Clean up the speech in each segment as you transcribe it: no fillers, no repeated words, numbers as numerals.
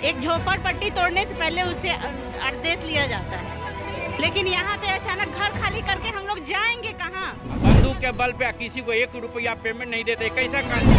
एक झोपड़पट्टी तोड़ने से पहले उससे आदेश लिया जाता है, लेकिन यहाँ पे अचानक घर खाली करके हम लोग जाएंगे कहाँ? बंदूक के बल पे किसी को 1 रुपया पेमेंट नहीं देते, कैसा कानून?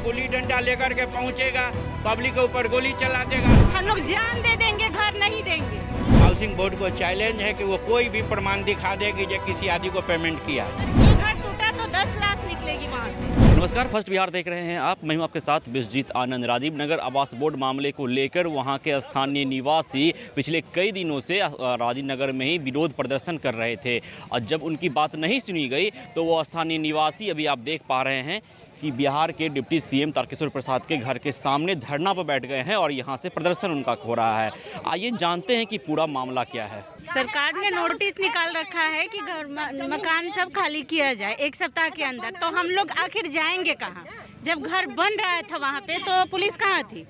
गोली डंडा लेकर के पहुंचेगा, पब्लिक के ऊपर गोली चला देगा। हम लोग जान दे देंगे, घर नहीं देंगे। हाउसिंग बोर्ड को चैलेंज है कि वो कोई भी प्रमाण दिखा दे कि जो किसी आदमी को पेमेंट किया। घर टूटा तो 10 लाख निकलेगी वहाँ से। नमस्कार, फर्स्ट बिहार देख रहे हैं आप। मैं हूं आपके साथ विश्वजीत आनंद। राजीव नगर आवास बोर्ड मामले को लेकर वहां के स्थानीय निवासी पिछले कई दिनों से राजीव नगर में ही विरोध प्रदर्शन कर रहे थे और जब उनकी बात नहीं सुनी गई तो वो स्थानीय निवासी अभी आप देख पा रहे हैं कि बिहार के डिप्टी सीएम तारकिशोर प्रसाद के घर के सामने धरना पर बैठ गए हैं और यहाँ से प्रदर्शन उनका हो रहा है। आइए जानते हैं कि पूरा मामला क्या है। सरकार ने नोटिस निकाल रखा है कि घर मकान सब खाली किया जाए 1 सप्ताह के अंदर, तो हम लोग आखिर जाएंगे कहाँ? जब घर बन रहा था वहाँ पे तो पुलिस कहाँ थी?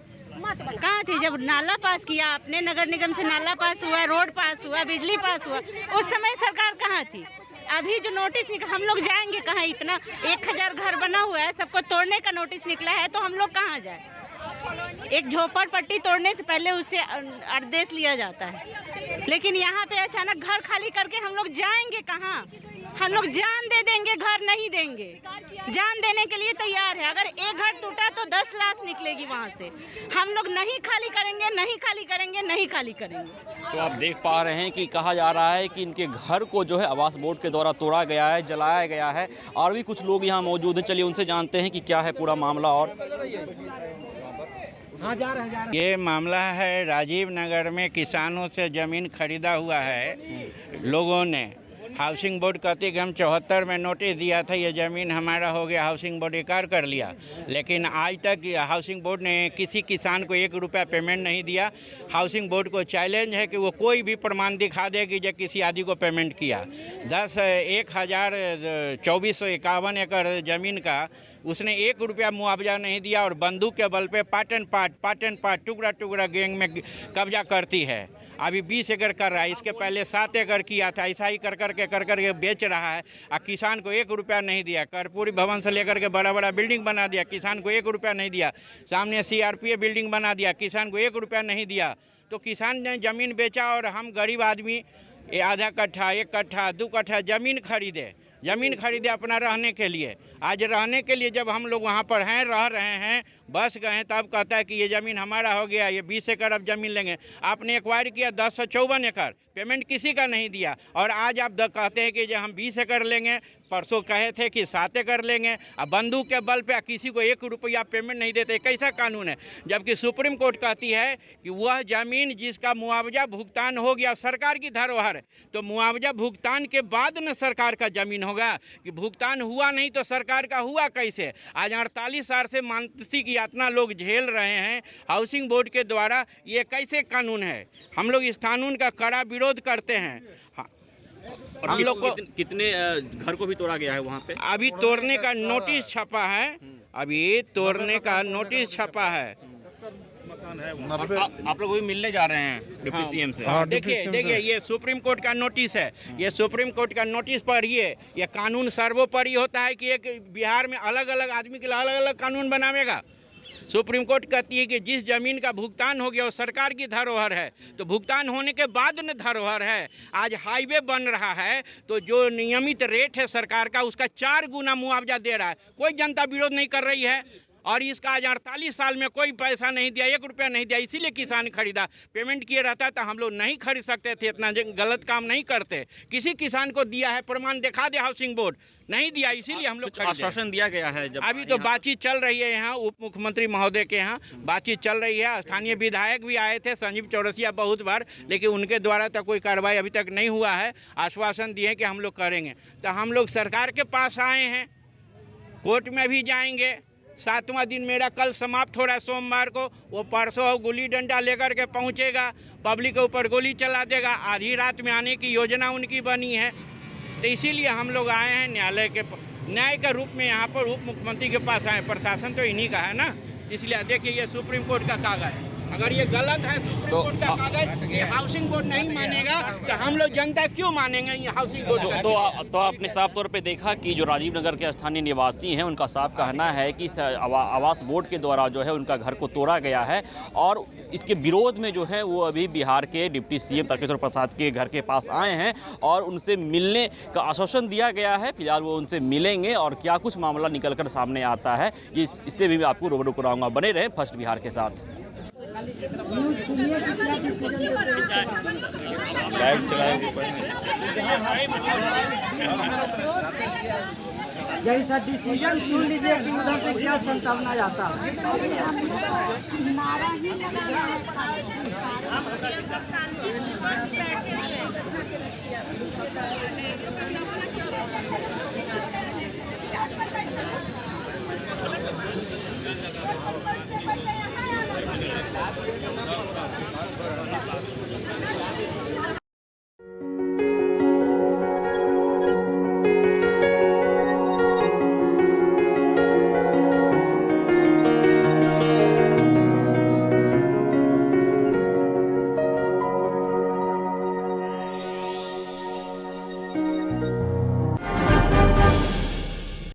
जब नाला पास किया आपने, नगर निगम से नाला पास हुआ, रोड पास हुआ, बिजली पास हुआ, उस समय सरकार कहाँ थी? अभी जो नोटिस निकला, हम लोग जाएंगे कहाँ? इतना 1000 घर बना हुआ है, सबको तोड़ने का नोटिस निकला है, तो हम लोग कहाँ जाए? एक झोपड़पट्टी तोड़ने से पहले उससे आदेश लिया जाता है, लेकिन यहाँ पे अचानक घर खाली करके हम लोग जाएंगे कहाँ? हम लोग जान दे देंगे, घर नहीं देंगे। जान देने के लिए तैयार है। अगर एक घर टूटा तो 10 लाख निकलेगी वहाँ से। हम लोग नहीं खाली करेंगे, नहीं खाली करेंगे, नहीं खाली करेंगे। तो आप देख पा रहे हैं कि कहा जा रहा है कि इनके घर को जो है आवास बोर्ड के द्वारा तोड़ा गया है, जलाया गया है और भी कुछ लोग यहाँ मौजूद हैं। चलिए उनसे जानते हैं कि क्या है पूरा मामला। और ये मामला है राजीव नगर में किसानों से ज़मीन खरीदा हुआ है लोगों ने। हाउसिंग बोर्ड कहती है कि हम 74 में नोटिस दिया था, ये ज़मीन हमारा हो गया, हाउसिंग बोर्ड इकार कर लिया, लेकिन आज तक हाउसिंग बोर्ड ने किसी किसान को 1 रुपया पेमेंट नहीं दिया। हाउसिंग बोर्ड को चैलेंज है कि वो कोई भी प्रमाण दिखा दे कि जो किसी आदमी को पेमेंट किया। 1,2451 एकड़ ज़मीन का उसने 1 रुपया मुआवजा नहीं दिया और बंदूक के बल पे पाटन पाट टुकड़ा टुकड़ा गैंग में कब्जा करती है। अभी 20 एकड़ कर रहा है, इसके पहले 7 एकड़ किया था। ऐसा ही कर करके बेच रहा है और किसान को 1 रुपया नहीं दिया। कर्पूरी भवन से लेकर के बड़ा बड़ा बिल्डिंग बना दिया, किसान को 1 रुपया नहीं दिया। सामने CRPA बिल्डिंग बना दिया, किसान को 1 रुपया नहीं दिया। तो किसान ने ज़मीन बेचा और हम गरीब आदमी आधा कट्ठा, 1 कट्ठा, 2 कट्ठा ज़मीन खरीदे अपना रहने के लिए। आज रहने के लिए जब हम लोग वहाँ पर हैं, रह रहे हैं, बस गए हैं, तब कहता है कि ये ज़मीन हमारा हो गया, ये 20 एकड़ अब ज़मीन लेंगे। आपने एक्वायर किया 1054 एकड़, पेमेंट किसी का नहीं दिया और आज आप कहते हैं कि जो हम 20 एकड़ लेंगे, परसों कहे थे कि 7 एकड़ लेंगे। अब बंदूक के बल पे किसी को 1 रुपया पेमेंट नहीं देते, कैसा कानून है? जबकि सुप्रीम कोर्ट कहती है कि वह ज़मीन जिसका मुआवजा भुगतान हो गया, सरकार की धरोहर है, तो मुआवजा भुगतान के बाद न सरकार का ज़मीन होगा। कि भुगतान हुआ नहीं तो सरकार का हुआ कैसे? आज 48 साल से मानसिक यातना लोग झेल रहे हैं हाउसिंग बोर्ड के द्वारा। ये कैसे कानून है? हम लोग इस कानून का कड़ा विरोध करते हैं। हाँ, और हम लोग को कितने घर को भी तोड़ा गया है वहाँ पे? अभी तोड़ने का नोटिस छपा है, अभी तोड़ने का नोटिस छपा है। आप लोग भी मिलने जा रहे हैं डिप्टी सीएम से? देखिए ये सुप्रीम कोर्ट का नोटिस है। ये सुप्रीम कोर्ट का नोटिस पढ़िए। ये कानून सर्वोपरि होता है कि एक बिहार में अलग अलग आदमी के लिए अलग अलग कानून बनावेगा। सुप्रीम कोर्ट कहती है कि जिस जमीन का भुगतान हो गया वो सरकार की धरोहर है, तो भुगतान होने के बाद न धरोहर है। आज हाईवे बन रहा है तो जो नियमित रेट है सरकार का, उसका 4 गुना मुआवजा दे रहा है। कोई जनता विरोध नहीं कर रही है और इसका आज 48 साल में कोई पैसा नहीं दिया, 1 रुपया नहीं दिया, इसीलिए किसान खरीदा। पेमेंट किए रहता तो हम लोग नहीं खरीद सकते थे, इतना गलत काम नहीं करते। किसी किसान को दिया है, प्रमाण दिखा दे हाउसिंग बोर्ड, नहीं दिया, इसीलिए हम लोग आश्वासन दिया गया है। जब अभी तो बातचीत चल रही है यहाँ उप मुख्यमंत्री महोदय के यहाँ बातचीत चल रही है। स्थानीय विधायक भी आए थे, संजीव चौरसिया, बहुत बार, लेकिन उनके द्वारा तो कोई कार्रवाई अभी तक नहीं हुआ है। आश्वासन दिए कि हम लोग करेंगे। तो हम लोग सरकार के पास आए हैं, कोर्ट में भी जाएंगे। 7वां दिन मेरा कल समाप्त हो रहा है सोमवार को। वो परसों गोली डंडा लेकर के पहुंचेगा, पब्लिक के ऊपर गोली चला देगा। आधी रात में आने की योजना उनकी बनी है। तो इसीलिए हम लोग आए हैं न्याय के रूप में यहाँ पर उप मुख्यमंत्री के पास आए। प्रशासन तो इन्हीं का है ना, इसलिए देखिए ये सुप्रीम कोर्ट का कागज अगर ये गलत है सुप्रीम तो कोर्ट का कागज, ये हाउसिंग बोर्ड नहीं मानेगा तो हम लोग जनता क्यों मानेंगे ये हाउसिंग बोर्ड का? तो आपने साफ तौर पे देखा कि जो राजीव नगर के स्थानीय निवासी हैं उनका साफ कहना है कि आवास बोर्ड के द्वारा जो है उनका घर को तोड़ा गया है और इसके विरोध में जो है वो अभी बिहार के डिप्टी सीएम तारकिशोर प्रसाद के घर के पास आए हैं और उनसे मिलने का आश्वासन दिया गया है। फिलहाल वो उनसे मिलेंगे और क्या कुछ मामला निकलकर सामने आता है इससे भी मैं आपको रूबरू कराऊंगा। बने रहें फर्स्ट बिहार के साथ। यही सा डिसीजन सुन लीजिए कि उधर से क्या संभावना जाता है।